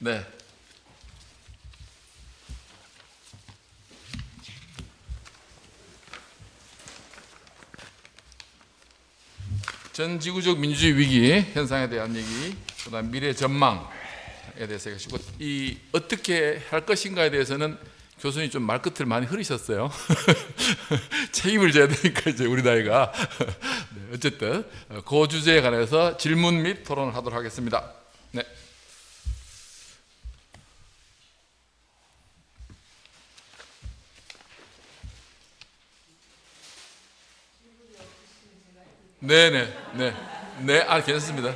네. 전 지구적 민주주의 위기 현상에 대한 얘기, 그다음 미래 전망에 대해서 하시고, 이 어떻게 할 것인가에 대해서는 교수님 좀 말끝을 많이 흐리셨어요. 책임을 져야 되니까 이제 우리 나이가. 네, 어쨌든 그 주제에 관해서 질문 및 토론을 하도록 하겠습니다. 네. 네네 네. 네, 아 괜찮습니다.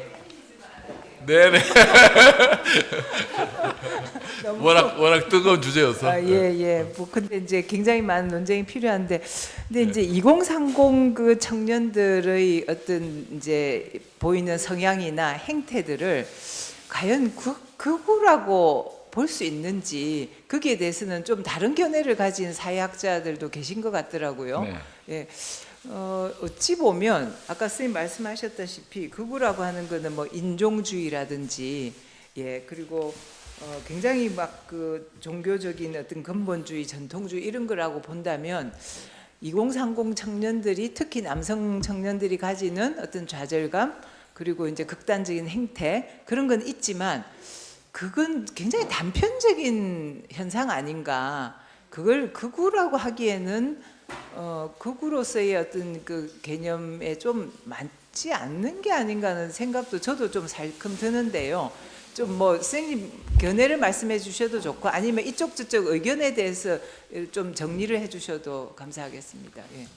네네. 워낙 뜨거운 주제여서. 예. 뭐 근데 이제 굉장히 많은 논쟁이 필요한데, 근데 이제 2030 그 청년들의 어떤 이제 보이는 성향이나 행태들을 과연 극우라고 볼 수 있는지, 거기에 대해서는 좀 다른 견해를 가진 사회학자들도 계신 것 같더라고요. 네. 예. 어찌 보면 아까 선생님 말씀하셨다시피 극우라고 하는 거는 뭐 인종주의라든지, 예, 그리고 굉장히 막 그 종교적인 어떤 근본주의, 전통주의 이런 거라고 본다면, 2030 청년들이, 특히 남성 청년들이 가지는 어떤 좌절감, 그리고 이제 극단적인 행태, 그런 건 있지만 그건 굉장히 단편적인 현상 아닌가. 그걸 극우라고 하기에는 극우로서의 어떤 그 개념에 좀 맞지 않는 게 아닌가 하는 생각도 저도 좀 살금 드는데요. 좀 뭐 선생님 견해를 말씀해 주셔도 좋고, 아니면 이쪽 저쪽 의견에 대해서 좀 정리를 해 주셔도 감사하겠습니다. 예.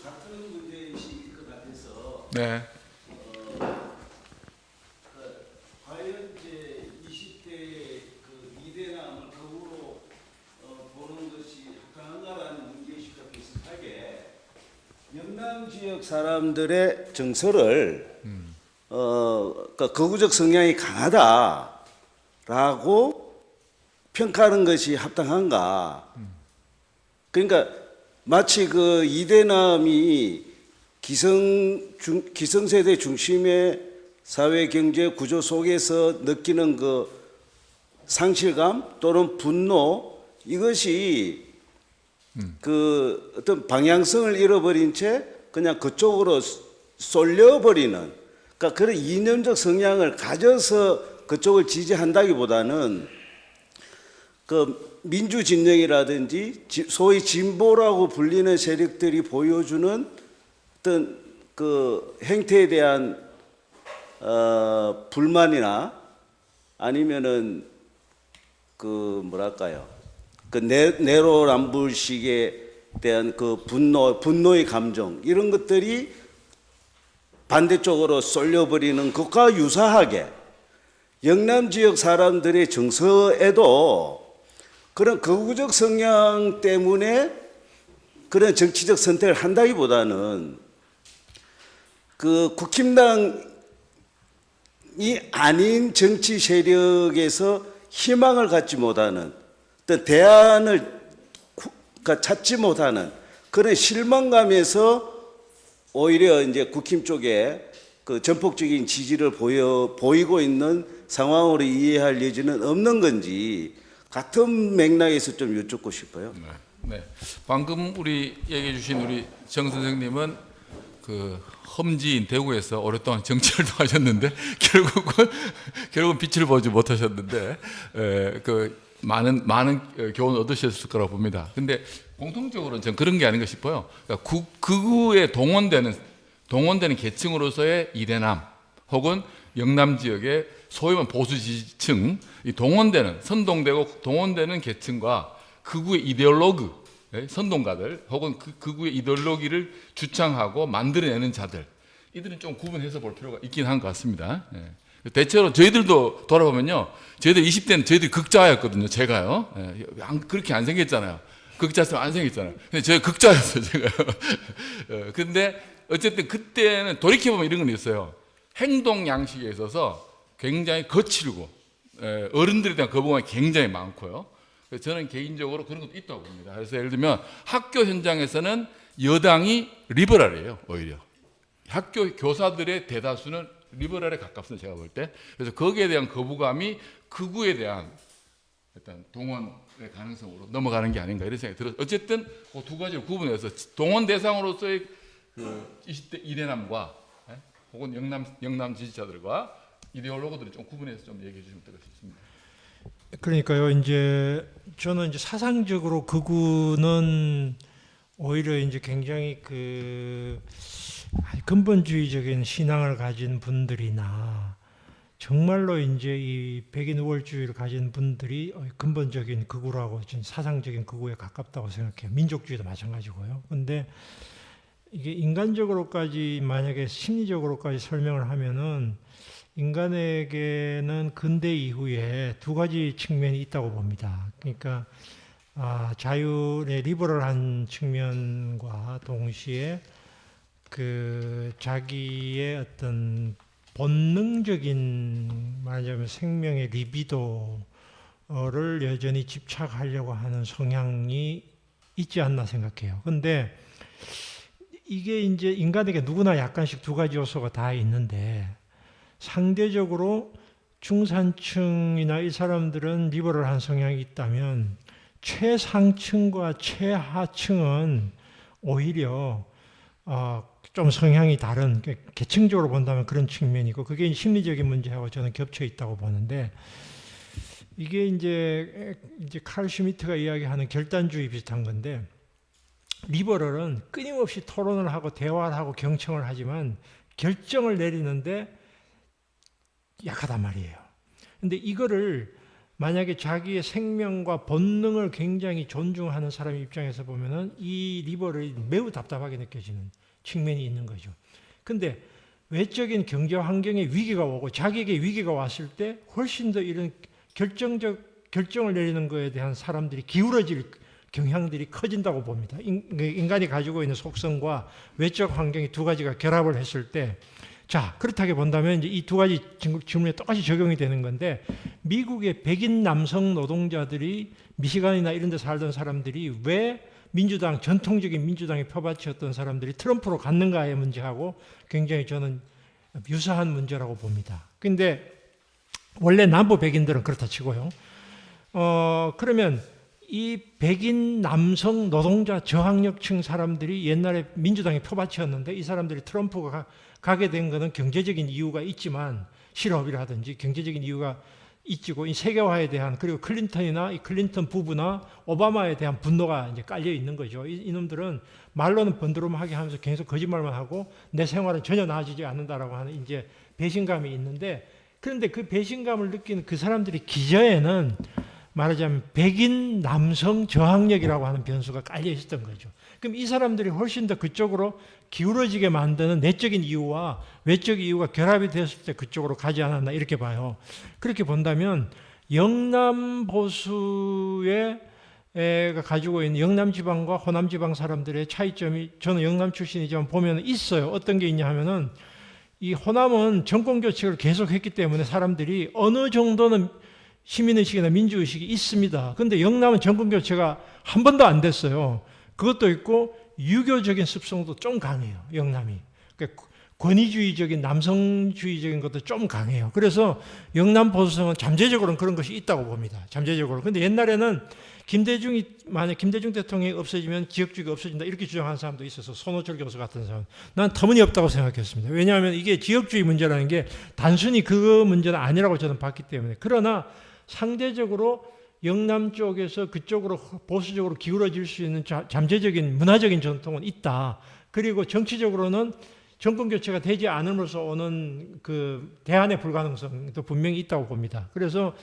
같은 문제이실 것 같아서 네. 과연 이제 20대 그 미래남을 극으로 보는 것이 합당한가라는 문제의식과 비슷하게 영남 지역 사람들의 정서를 그러니까 극우적 성향이 강하다라고 평가하는 것이 합당한가? 그러니까 마치 그 이대남이 기성세대 중심의 사회 경제 구조 속에서 느끼는 그 상실감 또는 분노, 이것이 그 어떤 방향성을 잃어버린 채 그냥 그쪽으로 쏠려버리는, 그러니까 그런 이념적 성향을 가져서 그쪽을 지지한다기보다는 그 민주 진영이라든지 소위 진보라고 불리는 세력들이 보여주는 어떤 그 행태에 대한 불만이나 아니면은 그 뭐랄까요, 그 내로남불식에 대한 그 분노의 감정, 이런 것들이 반대쪽으로 쏠려버리는 것과 유사하게 영남 지역 사람들의 정서에도 그런 극우적 성향 때문에 그런 정치적 선택을 한다기보다는 그 국힘당이 아닌 정치 세력에서 희망을 갖지 못하는, 어떤 대안을 찾지 못하는 그런 실망감에서 오히려 이제 국힘 쪽에 그 전폭적인 지지를 보이고 있는 상황으로 이해할 여지는 없는 건지, 같은 맥락에서 좀 여쭙고 싶어요. 네. 방금 우리 얘기해 주신 우리 정 선생님은 그 험지인 대구에서 오랫동안 정치활동하셨는데 결국은 빛을 보지 못하셨는데, 그 많은 교훈을 얻으셨을 거라고 봅니다. 근데 공통적으로는 전 그런 게 아닌가 싶어요. 그러니까 극우에 동원되는 계층으로서의 이대남 혹은 영남 지역의 소위 말하는 보수 지지층, 이 선동되고 동원되는 계층과 극우의 이데올로그, 선동가들 혹은 극우의 이데올로기를 주창하고 만들어내는 자들, 이들은 좀 구분해서 볼 필요가 있긴 한 것 같습니다. 대체로 저희들도 돌아보면요, 저희들 20대는 저희들이 극자였거든요. 제가요. 그렇게 안 생겼잖아요. 극자였으면 안 생겼잖아요. 근데 제가 극자였어요, 제가요. 근데 어쨌든 그때는 돌이켜보면 이런 건 있어요. 행동 양식에 있어서 굉장히 거칠고, 어른들에 대한 거부감이 굉장히 많고요. 그래서 저는 개인적으로 그런 것도 있다고 봅니다. 그래서 예를 들면 학교 현장에서는 여당이 리버럴이에요, 오히려. 학교 교사들의 대다수는 리버럴에 가깝습니다, 제가 볼 때. 그래서 거기에 대한 거부감이 극우에 대한 일단 동원의 가능성으로 넘어가는 게 아닌가 이런 생각이 들어요. 어쨌든 그 두 가지를 구분해서 동원 대상으로서의 그 20대 이대남과 혹은 영남 지지자들과 이데올로그들을 좀 구분해서 좀 얘기해 주시면 될 것 같습니다. 그러니까요. 이제 저는 이제 사상적으로 극우는 오히려 이제 굉장히 그 근본주의적인 신앙을 가진 분들이나 정말로 이제 이 백인 우월주의를 가진 분들이 근본적인 극우라고 저는 사상적인 극우에 가깝다고 생각해요. 민족주의도 마찬가지고요. 근데 이게 인간적으로까지 만약에 심리적으로까지 설명을 하면은 인간에게는 근대 이후에 두 가지 측면이 있다고 봅니다. 그러니까 자율의 리버럴한 측면과 동시에 그 자기의 어떤 본능적인 말하자면 생명의 리비도를 여전히 집착하려고 하는 성향이 있지 않나 생각해요. 근데 이게 이제 인간에게 누구나 약간씩 두 가지 요소가 다 있는데 상대적으로 중산층이나 이 사람들은 리버럴한 성향이 있다면 최상층과 최하층은 오히려 좀 성향이 다른 계층적으로 본다면 그런 측면이고 그게 심리적인 문제하고 저는 겹쳐 있다고 보는데 이게 이제 칼 슈미트가 이야기하는 결단주의 비슷한 건데 리버럴은 끊임없이 토론을 하고 대화를 하고 경청을 하지만 결정을 내리는데 약하단 말이에요. 근데 이거를 만약에 자기의 생명과 본능을 굉장히 존중하는 사람 입장에서 보면은 이 리버럴이 매우 답답하게 느껴지는 측면이 있는 거죠. 근데 외적인 경제 환경에 위기가 오고 자기에게 위기가 왔을 때 훨씬 더 이런 결정을 내리는 것에 대한 사람들이 기울어질 경향들이 커진다고 봅니다. 인간이 가지고 있는 속성과 외적 환경이 두 가지가 결합을 했을 때 자, 그렇다게 본다면 이제 이 두 가지 질문에 똑같이 적용이 되는 건데 미국의 백인 남성 노동자들이 미시간이나 이런 데 살던 사람들이 왜 전통적인 민주당에 표밭이었던 사람들이 트럼프로 갔는가의 문제하고 굉장히 저는 유사한 문제라고 봅니다. 근데 원래 남부 백인들은 그렇다 치고요. 그러면 이 백인 남성 노동자 저학력층 사람들이 옛날에 민주당의 표밭이었는데 이 사람들이 트럼프가 가게 된 것은 경제적인 이유가 있지만 실업이라든지 경제적인 이유가 있지고 이 세계화에 대한 그리고 클린턴이나 이 클린턴 부부나 오바마에 대한 분노가 이제 깔려 있는 거죠. 이놈들은 말로는 번드름하게 하면서 계속 거짓말만 하고 내 생활은 전혀 나아지지 않는다라고 하는 이제 배신감이 있는데 그런데 그 배신감을 느끼는 그 사람들이 기저에는 말하자면 백인 남성 저항력이라고 하는 변수가 깔려 있었던 거죠. 그럼 이 사람들이 훨씬 더 그쪽으로 기울어지게 만드는 내적인 이유와 외적 이유가 결합이 됐을 때 그쪽으로 가지 않았나 이렇게 봐요. 그렇게 본다면 영남 보수의 가지고 있는 영남 지방과 호남 지방 사람들의 차이점이 저는 영남 출신이지만 보면 있어요. 어떤 게 있냐 하면은 이 호남은 정권 교체를 계속했기 때문에 사람들이 어느 정도는 시민의식이나 민주의식이 있습니다. 그런데 영남은 정권 교체가 한 번도 안 됐어요. 그것도 있고 유교적인 습성도 좀 강해요. 영남이. 그러니까 권위주의적인 남성주의적인 것도 좀 강해요. 그래서 영남 보수성은 잠재적으로는 그런 것이 있다고 봅니다. 잠재적으로. 근데 옛날에는 만약 김대중 대통령이 없어지면 지역주의가 없어진다 이렇게 주장하는 사람도 있어서 손호철 교수 같은 사람. 난 터무니없다고 생각했습니다. 왜냐하면 이게 지역주의 문제라는 게 단순히 그 문제는 아니라고 저는 봤기 때문에. 그러나 상대적으로 영남 쪽에서 그쪽으로 보수적으로 기울어질 수 있는 잠재적인 문화적인 전통은 있다. 그리고 정치적으로는 정권 교체가 되지 않음으로써 오는 그 대안의 불가능성도 분명히 있다고 봅니다. 그래서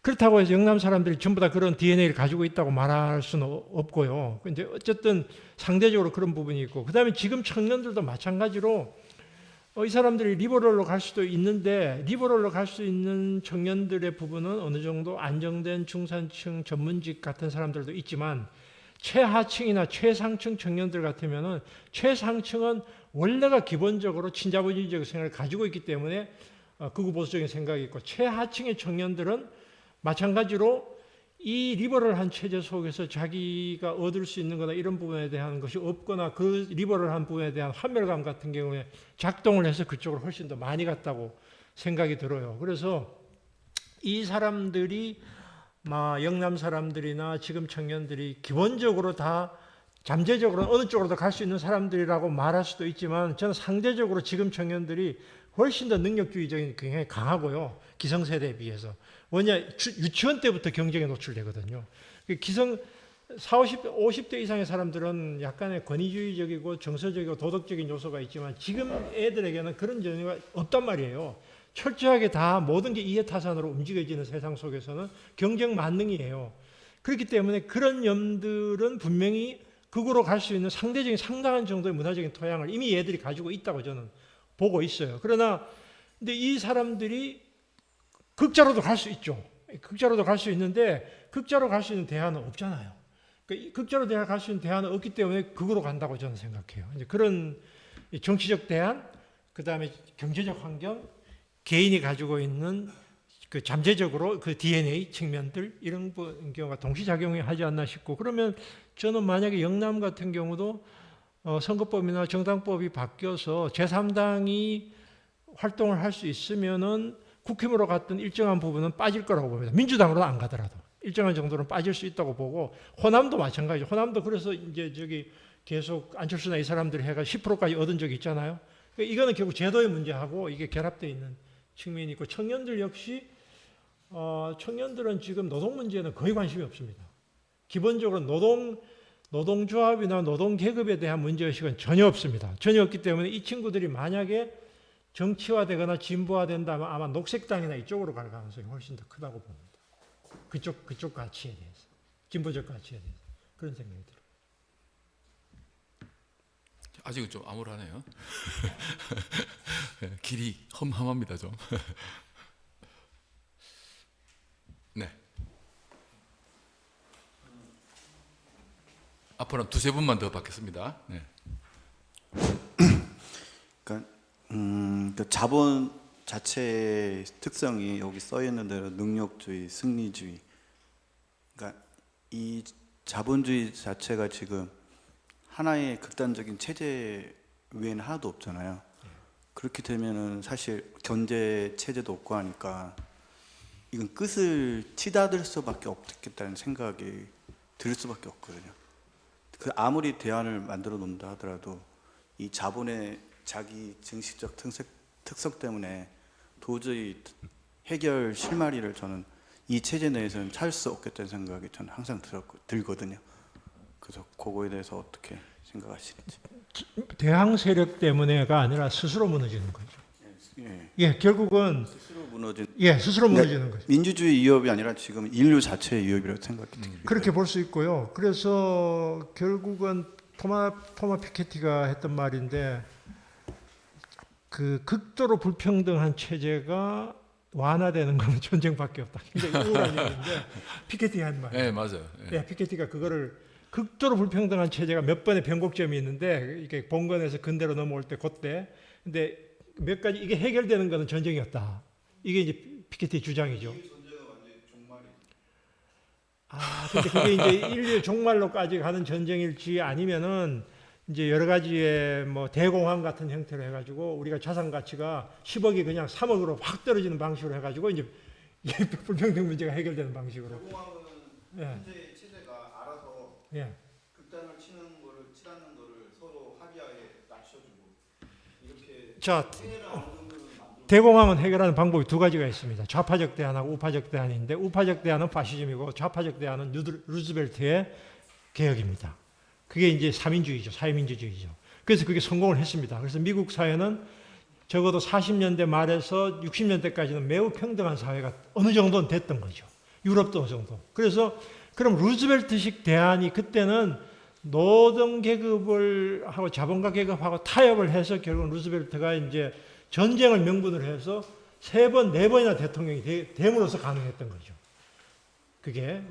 그렇다고 해서 영남 사람들이 전부 다 그런 DNA를 가지고 있다고 말할 수는 없고요. 근데 어쨌든 상대적으로 그런 부분이 있고, 그 다음에 지금 청년들도 마찬가지로 이 사람들이 리버럴로 갈 수도 있는데 리버럴로 갈 수 있는 청년들의 부분은 어느 정도 안정된 중산층 전문직 같은 사람들도 있지만 최하층이나 최상층 청년들 같으면은 최상층은 원래가 기본적으로 친자본주의적 생각을 가지고 있기 때문에 극우 보수적인 생각이 있고 최하층의 청년들은 마찬가지로 이 리버럴한 체제 속에서 자기가 얻을 수 있는 거나 이런 부분에 대한 것이 없거나 그 리버럴한 부분에 대한 환멸감 같은 경우에 작동을 해서 그쪽으로 훨씬 더 많이 갔다고 생각이 들어요. 그래서 이 사람들이 영남 사람들이나 지금 청년들이 기본적으로 다 잠재적으로 어느 쪽으로도 갈 수 있는 사람들이라고 말할 수도 있지만 저는 상대적으로 지금 청년들이 훨씬 더 능력주의적인 굉장히 강하고요. 기성세대에 비해서. 왜냐 유치원 때부터 경쟁에 노출되거든요. 기성 40, 50대 이상의 사람들은 약간의 권위주의적이고 정서적이고 도덕적인 요소가 있지만 지금 애들에게는 그런 전혀 없단 말이에요. 철저하게 다 모든 게 이해타산으로 움직여지는 세상 속에서는 경쟁 만능이에요. 그렇기 때문에 그런 점들은 분명히 극으로 갈 수 있는 상대적인 상당한 정도의 문화적인 토양을 이미 얘들이 가지고 있다고 저는 보고 있어요. 그러나 근데 이 사람들이 극자로도 갈 수 있죠. 극자로도 갈 수 있는데 극자로 갈 수 있는 대안은 없잖아요. 그러니까 극자로 갈 수 있는 대안은 없기 때문에 극으로 간다고 저는 생각해요. 이제 그런 정치적 대안, 그 다음에 경제적 환경, 개인이 가지고 있는 그 잠재적으로 그 DNA 측면들 이런 경우가 동시작용이 하지 않나 싶고 그러면 저는 만약에 영남 같은 경우도 선거법이나 정당법이 바뀌어서 제3당이 활동을 할 수 있으면은 국힘으로 갔던 일정한 부분은 빠질 거라고 봅니다. 민주당으로는 안 가더라도 일정한 정도는 빠질 수 있다고 보고 호남도 마찬가지죠. 호남도 그래서 이제 저기 계속 안철수나 이 사람들이 해가 10%까지 얻은 적이 있잖아요. 그러니까 이거는 결국 제도의 문제하고 이게 결합되어 있는 측면이 있고 청년들 역시 청년들은 지금 노동 문제는 거의 관심이 없습니다. 기본적으로 노동조합이나 노동계급에 대한 문제의식은 전혀 없습니다. 전혀 없기 때문에 이 친구들이 만약에 정치화되거나 진보화된다면 아마 녹색당이나 이쪽으로 갈 가능성이 훨씬 더 크다고 봅니다. 그쪽 가치에 대해서, 진보적 가치에 대해서 그런 생각이 들어요. 아직은 좀 암울하네요. 길이 험함합니다 좀. 네. 앞으로 두세 분만 더 받겠습니다. 네. 그러니까 그 자본 자체의 특성이 여기 써 있는 대로 능력주의, 승리주의. 그러니까 이 자본주의 자체가 지금 하나의 극단적인 체제 외에는 하나도 없잖아요. 그렇게 되면은 사실 경제 체제도 없고 하니까 이건 끝을 치닫을 수밖에 없겠다는 생각이 들 수밖에 없거든요. 그 아무리 대안을 만들어 놓는다 하더라도 이 자본의 자기 증식적 특성 때문에 도저히 해결 실마리를 저는 이 체제 내에서는 찾을 수 없겠다는 생각이 저는 항상 들거든요. 그래서 그거에 대해서 어떻게 생각하시는지. 대항 세력 때문에가 아니라 스스로 무너지는 거죠. 결국은 스스로 무너진. 스스로 무너지는 거죠. 민주주의 위협이 아니라 지금 인류 자체의 위협이라고 생각이 듭니다. 그렇게 볼 수 있고요. 그래서 결국은 토마 피케티가 했던 말인데 그 극도로 불평등한 체제가 완화되는 건 전쟁밖에 없다. 굉장히 우울한 얘기인데 피케티가 한 말이에요. 네, 맞아요. 네. 피케티가 그거를 극도로 불평등한 체제가 몇 번의 변곡점이 있는데 이게 봉건에서 근대로 넘어올 때 그때 근데 몇 가지 이게 해결되는 것은 전쟁이었다. 이게 이제 피케티의 주장이죠. 근데 그게 이제 인류의 종말로까지 가는 전쟁일지 아니면은 이제 여러 가지의 뭐 대공황 같은 형태로 해가지고 우리가 자산 가치가 10억이 그냥 3억으로 확 떨어지는 방식으로 해가지고 이제 불평등 문제가 해결되는 방식으로. 대공황은 현재 체제가 알아서 극단을 치닫는 거를 서로 합의하에 낮춰주고 이렇게. 자, 대공황은 해결하는 방법이 두 가지가 있습니다. 좌파적 대안하고 우파적 대안인데 우파적 대안은 파시즘이고 좌파적 대안은 루즈벨트의 개혁입니다. 그게 이제 사민주의죠. 사회민주주의죠. 그래서 그게 성공을 했습니다. 그래서 미국 사회는 적어도 40년대 말에서 60년대까지는 매우 평등한 사회가 어느 정도는 됐던 거죠. 유럽도 어느 정도. 그래서 그럼 루즈벨트식 대안이 그때는 노동계급을 하고 자본가 계급하고 타협을 해서 결국 루즈벨트가 이제 전쟁을 명분으로 해서 3번, 4번이나 대통령이 됨으로써 가능했던 거죠. 그게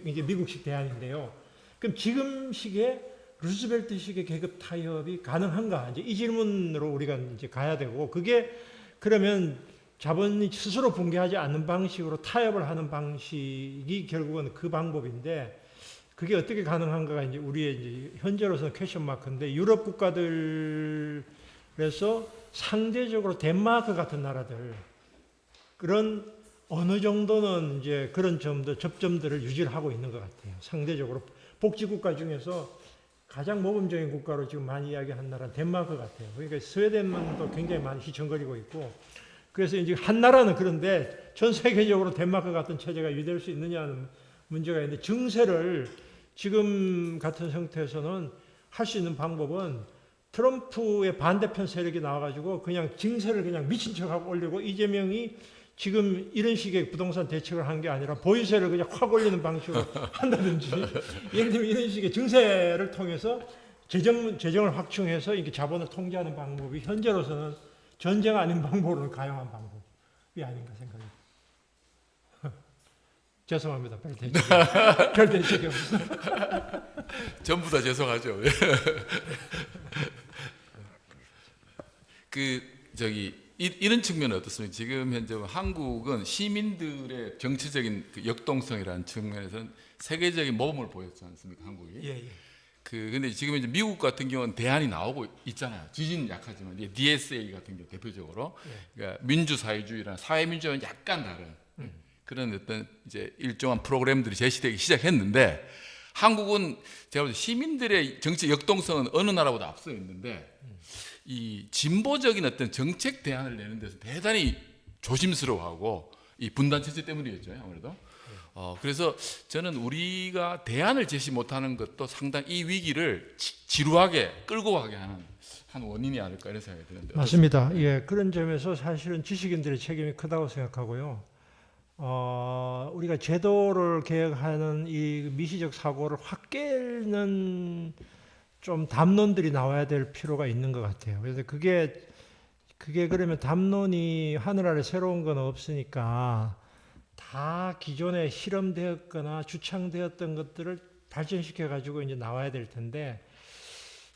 이제 미국식 대안인데요. 그럼 지금 시기에 루즈벨트식의 계급 타협이 가능한가? 이제 이 질문으로 우리가 이제 가야 되고, 그게 그러면 자본이 스스로 붕괴하지 않는 방식으로 타협을 하는 방식이 결국은 그 방법인데, 그게 어떻게 가능한가가 이제 우리의 이제 현재로서는 퀘션 마크인데, 유럽 국가들에서 상대적으로 덴마크 같은 나라들, 그런 어느 정도는 이제 그런 접점들을 유지를 하고 있는 것 같아요. 상대적으로 복지국가 중에서 가장 모범적인 국가로 지금 많이 이야기한 나라는 덴마크 같아요. 그러니까 스웨덴도 굉장히 많이 휘청거리고 있고, 그래서 이제 한 나라는 그런데 전 세계적으로 덴마크 같은 체제가 유지될 수 있느냐는 문제가 있는데, 증세를 지금 같은 상태에서는 할 수 있는 방법은 트럼프의 반대편 세력이 나와가지고 그냥 증세를 그냥 미친 척하고 올리고, 이재명이 지금 이런 식의 부동산 대책을 한 게 아니라 보유세를 그냥 확 올리는 방식으로 한다든지, 예를 들면 이런 식의 증세를 통해서 재정을 확충해서 이렇게 자본을 통제하는 방법이 현재로서는 전쟁 아닌 방법으로는 가용한 방법이 아닌가 생각합니다. 죄송합니다. 별 대책이 없어요. 전부 다 죄송하죠. 이런 측면은 어떻습니까? 지금 현재 한국은 시민들의 정치적인 그 역동성이라는 측면에서는 세계적인 모범을 보였지 않습니까? 한국이. 예. 근데 지금 이제 미국 같은 경우는 대안이 나오고 있잖아요. 지지는 약하지만 이제 DSA 같은 경우 대표적으로, 그러니까 민주사회주의랑 사회민주주의는 약간 다른 그런 어떤 이제 일정한 프로그램들이 제시되기 시작했는데, 한국은 제가 볼 때 시민들의 정치 역동성은 어느 나라보다 앞서 있는데, 이 진보적인 어떤 정책 대안을 내는 데서 대단히 조심스러워하고, 이 분단 체제 때문이겠죠, 아무래도. 그래서 저는 우리가 대안을 제시 못하는 것도 상당히 이 위기를 지루하게 끌고 가게 하는 한 원인이 아닐까 이런 생각이 드는데. 맞습니다. 예, 그런 점에서 사실은 지식인들의 책임이 크다고 생각하고요. 우리가 제도를 개혁하는 이 미시적 사고를 확 깨는 좀 담론들이 나와야 될 필요가 있는 것 같아요. 그래서 그게 그러면 담론이 하늘 아래 새로운 건 없으니까 다 기존에 실험되었거나 주창되었던 것들을 발전시켜 가지고 이제 나와야 될 텐데,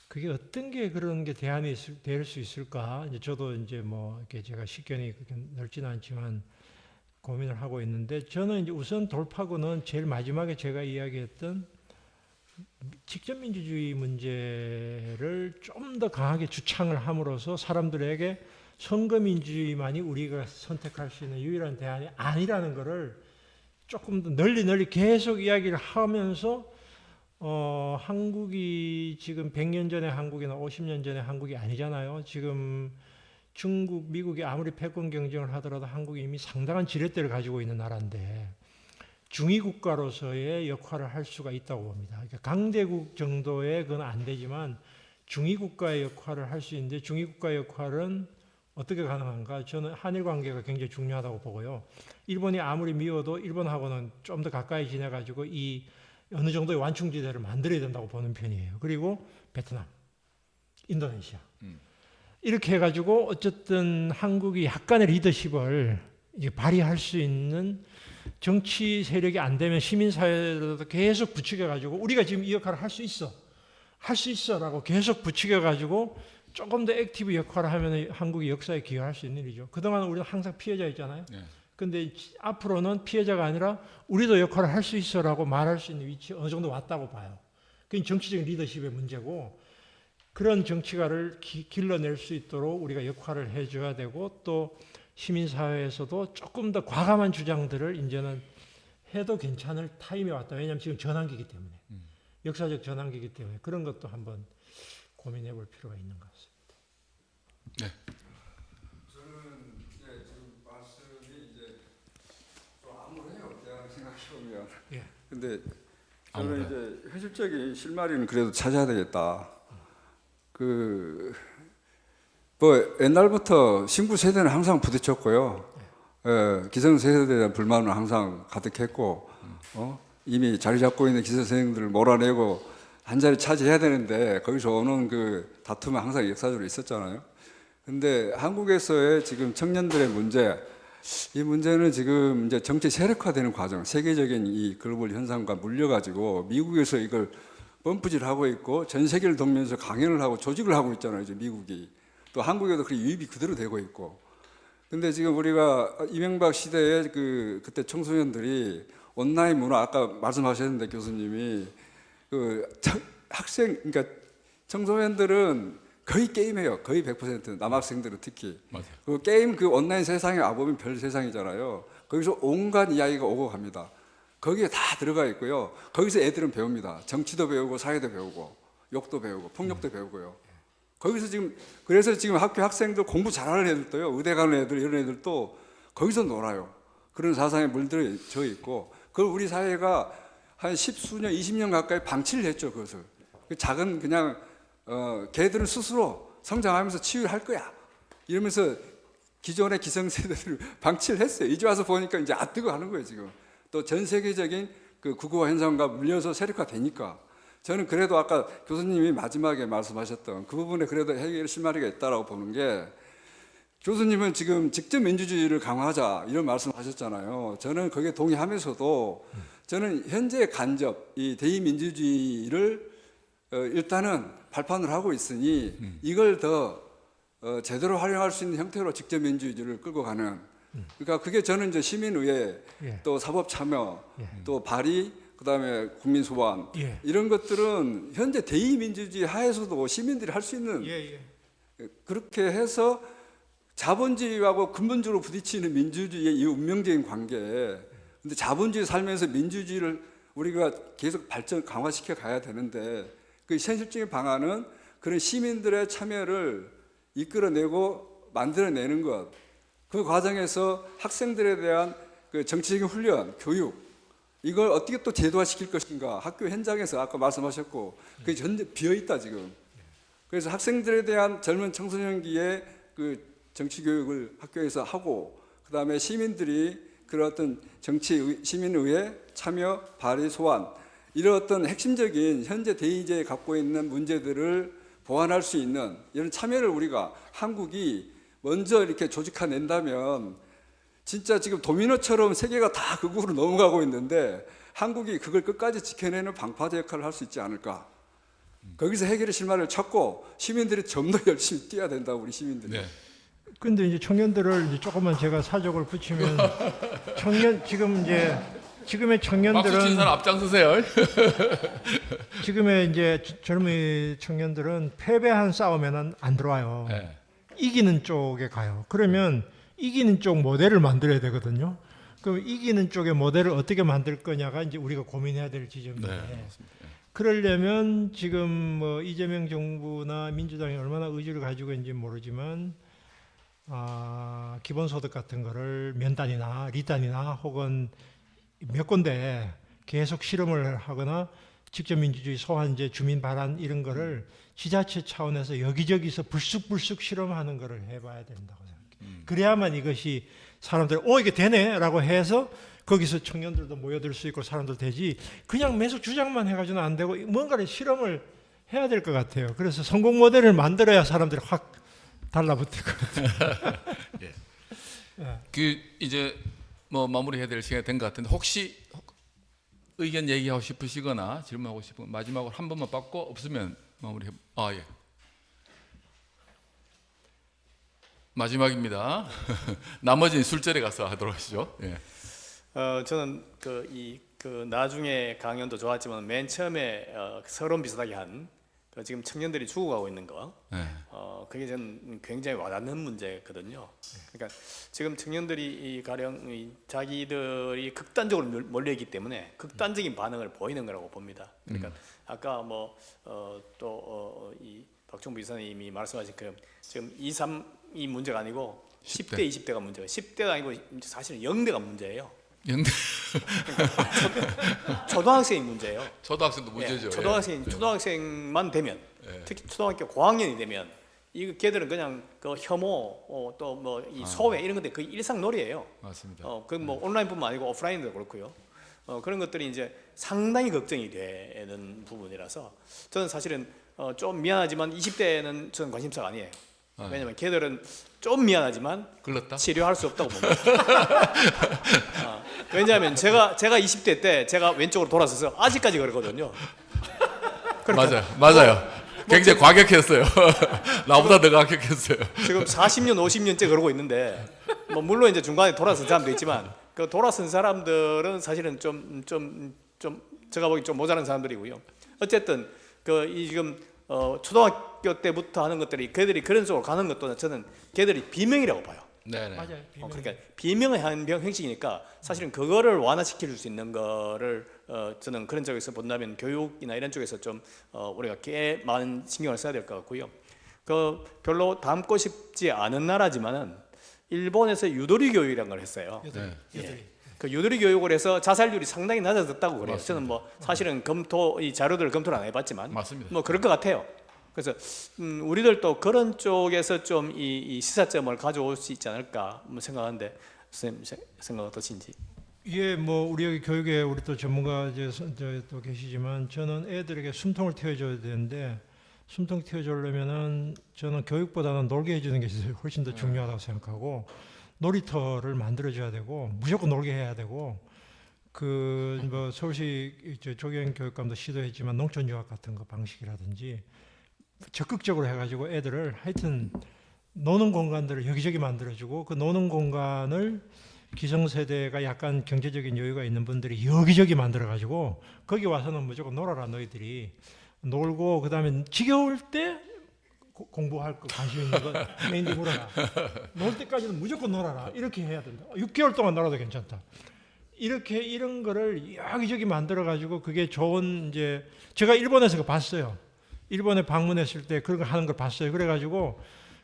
그게 어떤 게 그런 게 대안이 될 수 있을까? 이제 저도 이제 뭐 이렇게 제가 식견이 그렇게 넓지는 않지만 고민을 하고 있는데, 저는 이제 우선 돌파구는 제일 마지막에 제가 이야기했던 직접민주주의 문제를 좀 더 강하게 주창을 함으로써 사람들에게 선거민주주의만이 우리가 선택할 수 있는 유일한 대안이 아니라는 것을 조금 더 널리 계속 이야기를 하면서, 한국이 지금 100년 전의 한국이나 50년 전의 한국이 아니잖아요. 지금 중국, 미국이 아무리 패권 경쟁을 하더라도 한국이 이미 상당한 지렛대를 가지고 있는 나라인데, 중위 국가로서의 역할을 할 수가 있다고 봅니다. 그러니까 강대국 정도의 그건 안 되지만 중위 국가의 역할을 할 수 있는데, 중위 국가의 역할은 어떻게 가능한가? 저는 한일 관계가 굉장히 중요하다고 보고요. 일본이 아무리 미워도 일본하고는 좀 더 가까이 지내가지고 이 어느 정도의 완충지대를 만들어야 된다고 보는 편이에요. 그리고 베트남, 인도네시아 이렇게 해가지고 어쨌든 한국이 약간의 리더십을 이제 발휘할 수 있는, 정치 세력이 안 되면 시민사회로도 계속 부추겨가지고 우리가 지금 이 역할을 할 수 있어 라고 계속 부추겨가지고 조금 더 액티브 역할을 하면 한국이 역사에 기여할 수 있는 일이죠. 그동안 우리는 항상 피해자였잖아요. 근데 앞으로는 피해자가 아니라 우리도 역할을 할 수 있어라고 말할 수 있는 위치에 어느 정도 왔다고 봐요. 그게 정치적인 리더십의 문제고, 그런 정치가를 길러낼 수 있도록 우리가 역할을 해줘야 되고, 또 시민사회에서도 조금 더 과감한 주장들을 이제는 해도 괜찮을 타임이 왔다. 왜냐하면 지금 전환기이기 때문에, 역사적 전환기이기 때문에 그런 것도 한번 고민해 볼 필요가 있는 것 같습니다. 네. 저는 지금 말씀이 이제 좀 암울해요. 대학 생각해 보면. 예. 근데 저는 이제 현실적인 실마리는 그래도 찾아야 되겠다. 뭐 옛날부터 신구 세대는 항상 부딪혔고요. 기성 세대에 대한 불만은 항상 가득했고, 이미 자리 잡고 있는 기성세대들을 몰아내고 한 자리 차지해야 되는데 거기서 오는 그 다툼은 항상 역사적으로 있었잖아요. 근데 한국에서의 지금 청년들의 문제, 이 문제는 지금 이제 정치 세력화되는 과정, 세계적인 이 글로벌 현상과 물려가지고 미국에서 이걸 펌프질하고 있고 전 세계를 돕면서 강연을 하고 조직을 하고 있잖아요. 이제 미국이. 또 한국에도 그 유입이 그대로 되고 있고. 근데 지금 우리가 이명박 시대에 그때 청소년들이 온라인 문화, 아까 말씀하셨는데 교수님이 그러니까 청소년들은 거의 게임해요. 거의 100%. 남학생들은 특히. 맞아요. 그 게임 온라인 세상에 와보면 별 세상이잖아요. 거기서 온갖 이야기가 오고 갑니다. 거기에 다 들어가 있고요. 거기서 애들은 배웁니다. 정치도 배우고 사회도 배우고 욕도 배우고 폭력도 배우고요. 거기서 지금 그래서 지금 학교 학생들 공부 잘하는 애들도요. 의대 가는 애들 이런 애들도 거기서 놀아요. 그런 사상에 물들어 있고 그걸 우리 사회가 한 10수년 20년 가까이 방치를 했죠. 그것을 작은 그냥 걔들은 스스로 성장하면서 치유를 할 거야 이러면서 기존의 기성세대들을 방치를 했어요. 이제 와서 보니까 이제 뜨거 하는 거예요. 지금 또 전 세계적인 그 국어화 현상과 물려서 세력화되니까 저는 그래도 아까 교수님이 마지막에 말씀하셨던 그 부분에 그래도 해결 실마리가 있다라고 보는 게 교수님은 지금 직접 민주주의를 강화하자 이런 말씀하셨잖아요. 저는 거기에 동의하면서도 저는 현재 간접 이 대의민주주의를 일단은 발판을 하고 있으니 이걸 더 제대로 활용할 수 있는 형태로 직접 민주주의를 끌고 가는 그러니까 그게 저는 이제 시민의회 예. 또 사법참여 또 발의 그다음에 국민소환 예. 이런 것들은 현재 대의민주주의 하에서도 시민들이 할 수 있는 그렇게 해서 자본주의하고 근본적으로 부딪히는 민주주의의 이 운명적인 관계. 근데 자본주의 살면서 민주주의를 우리가 계속 발전 강화시켜 가야 되는데 그 현실적인 방안은 그런 시민들의 참여를 이끌어내고 만들어내는 것. 그 과정에서 학생들에 대한 그 정치적인 훈련, 교육 이걸 어떻게 또 제도화시킬 것인가. 학교 현장에서 아까 말씀하셨고 그게 현재 비어 있다 지금. 그래서 학생들에 대한 젊은 청소년기에 그 정치 교육을 학교에서 하고 그다음에 시민들이 그런 어떤 정치 시민의회 참여 발의 소환 이런 어떤 핵심적인 현재 대의제에 갖고 있는 문제들을 보완할 수 있는 이런 참여를 우리가 한국이 먼저 이렇게 조직해낸다면 진짜 지금 도미노처럼 세계가 다 극으로 넘어가고 있는데 한국이 그걸 끝까지 지켜내는 방파제 역할을 할 수 있지 않을까. 거기서 해결의 실마리를 찾고 시민들이 좀 더 열심히 뛰어야 된다고 우리 시민들이. 네. 근데 이제 청년들을 이제 조금만 제가 사족을 붙이면 지금의 박수 치는 청년들은 사람 앞장서세요. 지금의 이제 젊은 청년들은 패배한 싸움에는 안 들어와요. 네. 이기는 쪽에 가요. 그러면 이기는 쪽 모델을 만들어야 되거든요. 그럼 이기는 쪽의 모델을 어떻게 만들 거냐가 이제 우리가 고민해야 될 지점인데. 네. 그러려면 지금 뭐 이재명 정부나 민주당이 얼마나 의지를 가지고 있는지 모르지만 기본소득 같은 거를 면단이나 리단이나 혹은 몇 군데 계속 실험을 하거나 직접 민주주의 소환제 주민 발안 이런 거를 지자체 차원에서 여기저기서 불쑥불쑥 실험하는 거를 해봐야 된다고 생각해요. 그래야만 이것이 사람들이 이게 되네라고 해서 거기서 청년들도 모여들 수 있고 사람들 되지 그냥 계속 주장만 해가지고는 안 되고 뭔가를 실험을 해야 될 것 같아요. 그래서 성공 모델을 만들어야 사람들이 확 달라붙을 것 같아요. 예. 그 이제 뭐 마무리해야 될 시간이 된 것 같은데 혹시 의견 얘기하고 싶으시거나 질문하고 싶은 마지막으로 한 번만 받고 없으면 마무리해. 예. 마지막입니다. 나머지는 술자리 가서 하도록 하시죠. 예. 저는 그 나중에 강연도 좋았지만 맨 처음에 서론 비슷하게 한 지금 청년들이 죽어가고 있는 거, 네. 그게 저는 굉장히 와닿는 문제거든요. 그러니까 지금 청년들이 가령 자기들이 극단적으로 몰려있기 때문에 극단적인 반응을 보이는 거라고 봅니다. 그러니까 아까 이 박종부 이사님이 말씀하신 그 지금 2, 3이 문제가 아니고 10대, 20대가 문제예요. 10대가 아니고 사실은 0대가 문제예요. 영대 초등학생이 문제예요. 초등학생도 문제죠. 초등학생만 되면 특히 초등학교 고학년이 되면 걔들은 그냥 그 혐오 또 뭐 이 소외 이런 것들 거의 일상놀이예요. 맞습니다. 그 뭐 온라인뿐만 아니고 오프라인도 그렇고요. 그런 것들이 이제 상당히 걱정이 되는 부분이라서 저는 사실은 좀 미안하지만 20대는 저는 관심사가 아니에요. 왜냐면 걔들은 좀 미안하지만 글렀다? 치료할 수 없다고 봅니다. 왜냐하면 제가 20대 때 제가 왼쪽으로 돌아서서 아직까지 그러거든요. 맞아요. 굉장히 과격했어요. 나보다 더 과격했어요. 지금 40년, 50년째 그러고 있는데 뭐 물론 이제 중간에 돌아선 사람도 있지만 그 돌아선 사람들은 사실은 좀 제가 보기 좀 모자란 사람들이고요. 어쨌든 지금 초등학교 때부터 하는 것들이 걔들이 그런 쪽으로 가는 것도 저는 걔들이 비명이라고 봐요. 네네. 맞아요. 비명. 그러니까 비명의 형식이니까 사실은 그거를 완화시킬 수 있는 거를 저는 그런 쪽에서 본다면 교육이나 이런 쪽에서 좀 우리가 꽤 많은 신경을 써야 될 것 같고요. 그 별로 닮고 싶지 않은 나라지만은 일본에서 유도리 교육이라는 걸 했어요. 여덟이. 그 유도리 교육을 해서 자살률이 상당히 낮아졌다고 그래요. 저는 뭐 사실은 이 자료들을 검토를 안 해봤지만 맞습니다. 뭐 그럴 것 같아요. 그래서 우리들도 그런 쪽에서 좀 이 시사점을 가져올 수 있지 않을까 생각하는데 선생님 생각 어떠신지? 예, 뭐 우리 여기 교육에 우리 또 전문가 또 계시지만 저는 애들에게 숨통을 틔워줘야 되는데 숨통 틔워주려면은 저는 교육보다는 놀게 해주는 게 훨씬 더 중요하다고 생각하고 놀이터를 만들어줘야 되고 무조건 놀게 해야 되고 그 뭐 서울시 조경 교육감도 시도했지만 농촌 유학 같은 거 방식이라든지 적극적으로 해가지고 애들을 하여튼 노는 공간들을 여기저기 만들어주고 그 노는 공간을 기성세대가 약간 경제적인 여유가 있는 분들이 여기저기 만들어가지고 거기 와서는 무조건 놀아라 너희들이 놀고 그다음에 지겨울 때 공부할 거 관심 있는 거 내인지 물어라 놀 때까지는 무조건 놀아라 이렇게 해야 된다 6개월 동안 놀아도 괜찮다 이렇게 이런 거를 여기저기 만들어가지고 그게 좋은 이제 제가 일본에서 그거 봤어요. 일본에 방문했을 때 그런 거 하는 걸 봤어요. 그래가지고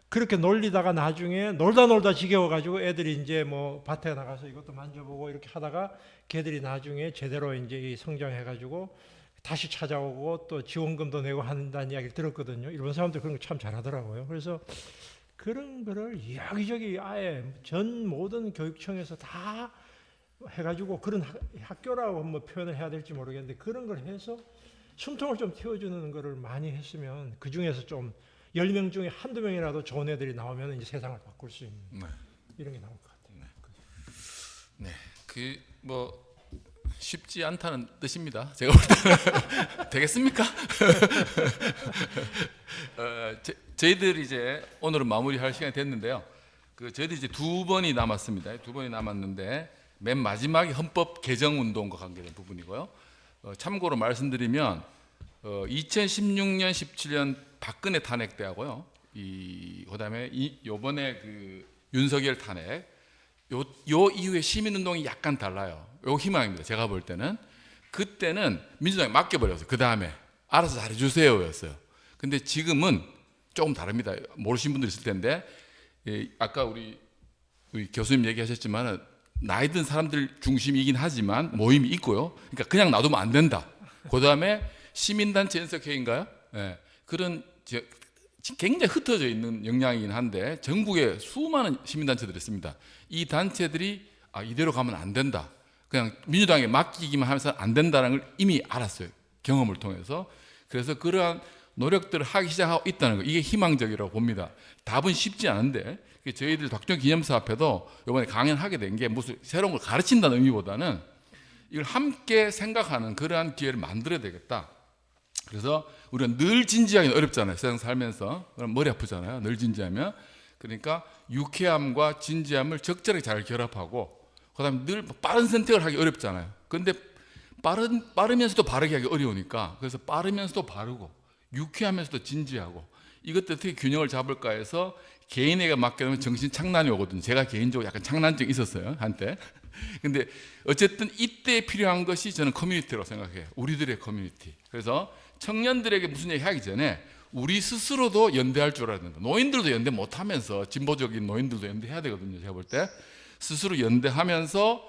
그렇게 놀리다가 나중에 놀다 지겨워가지고 애들이 이제 뭐 밭에 나가서 이것도 만져보고 이렇게 하다가 걔들이 나중에 제대로 이제 성장해가지고 다시 찾아오고 또 지원금도 내고 한다는 이야기를 들었거든요. 일본 사람들 그런 거 참 잘하더라고요. 그래서 그런 거를 여기저기 아예 전 모든 교육청에서 다 해가지고 그런 학교라고 뭐 표현을 해야 될지 모르겠는데 그런 걸 해서 숨통을 좀 틔워주는 거를 많이 했으면 그 중에서 좀 10명 중에 한두 명이라도 좋은 애들이 나오면 이제 세상을 바꿀 수 있는 이런 게 나올 것 같아요. 네, 그 뭐 쉽지 않다는 뜻입니다. 제가 볼 때는 되겠습니까? 저희들이 이제 오늘은 마무리할 시간이 됐는데요. 그 저희들이 이제 2번이 남았습니다. 2번이 남았는데 맨 마지막이 헌법 개정 운동과 관계된 부분이고요. 참고로 말씀드리면 2016년, 17년 박근혜 탄핵 때하고요. 그다음에 요번에 그 윤석열 탄핵 요 이후에 시민 운동이 약간 달라요. 요 희망입니다. 제가 볼 때는 그때는 민주당에 맡겨버렸어요. 그 다음에 알아서 잘해주세요였어요. 근데 지금은 조금 다릅니다. 모르신 분들 있을 텐데 아까 우리 교수님 얘기하셨지만은 나이 든 사람들 중심이긴 하지만 모임이 있고요. 그러니까 그냥 놔두면 안 된다. 그 다음에 시민단체 연석회의인가요? 네. 그런 굉장히 흩어져 있는 역량이긴 한데 전국에 수많은 시민단체들이 있습니다. 이 단체들이 이대로 가면 안 된다. 그냥 민주당에 맡기기만 하면서 안 된다는 걸 이미 알았어요. 경험을 통해서. 그래서 그러한 노력들을 하기 시작하고 있다는 거 이게 희망적이라고 봅니다. 답은 쉽지 않은데 저희들 박정희 기념사 앞에도 이번에 강연하게 된 게 무슨 새로운 걸 가르친다는 의미보다는 이걸 함께 생각하는 그러한 기회를 만들어야 되겠다. 그래서 우리가 늘 진지하기는 어렵잖아요. 세상 살면서. 그럼 머리 아프잖아요. 늘 진지하면. 그러니까 유쾌함과 진지함을 적절하게 잘 결합하고 그다음에 늘 빠른 선택을 하기 어렵잖아요. 그런데 빠르면서도 바르게 하기 어려우니까 그래서 빠르면서도 바르고 유쾌하면서도 진지하고 이것도 어떻게 균형을 잡을까 해서 개인에게 맡겨놓으면 정신 착란이 오거든요. 제가 개인적으로 약간 착란증이 있었어요. 한때. 근데 어쨌든 이때 필요한 것이 저는 커뮤니티라고 생각해요. 우리들의 커뮤니티. 그래서 청년들에게 무슨 얘기 하기 전에 우리 스스로도 연대할 줄 알아야 된다. 노인들도 연대 못하면서 진보적인 노인들도 연대해야 되거든요. 제가 볼 때. 스스로 연대하면서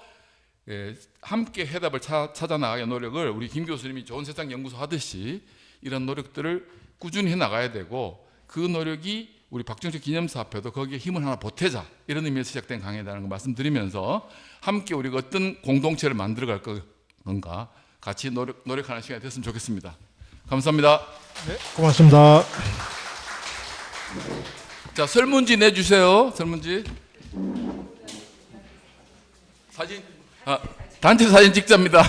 함께 해답을 찾아 나가의 노력을 우리 김 교수님이 좋은 세상 연구소 하듯이 이런 노력들을 꾸준히 해 나가야 되고 그 노력이 우리 박정희 기념사 앞에도 거기에 힘을 하나 보태자 이런 의미에서 시작된 강의라는 거 말씀드리면서 함께 우리가 어떤 공동체를 만들어 갈 건가 같이 노력하는 시간이 됐으면 좋겠습니다. 감사합니다. 네, 고맙습니다. 자, 설문지 내주세요. 설문지. 사진. 단체 사진 찍자입니다.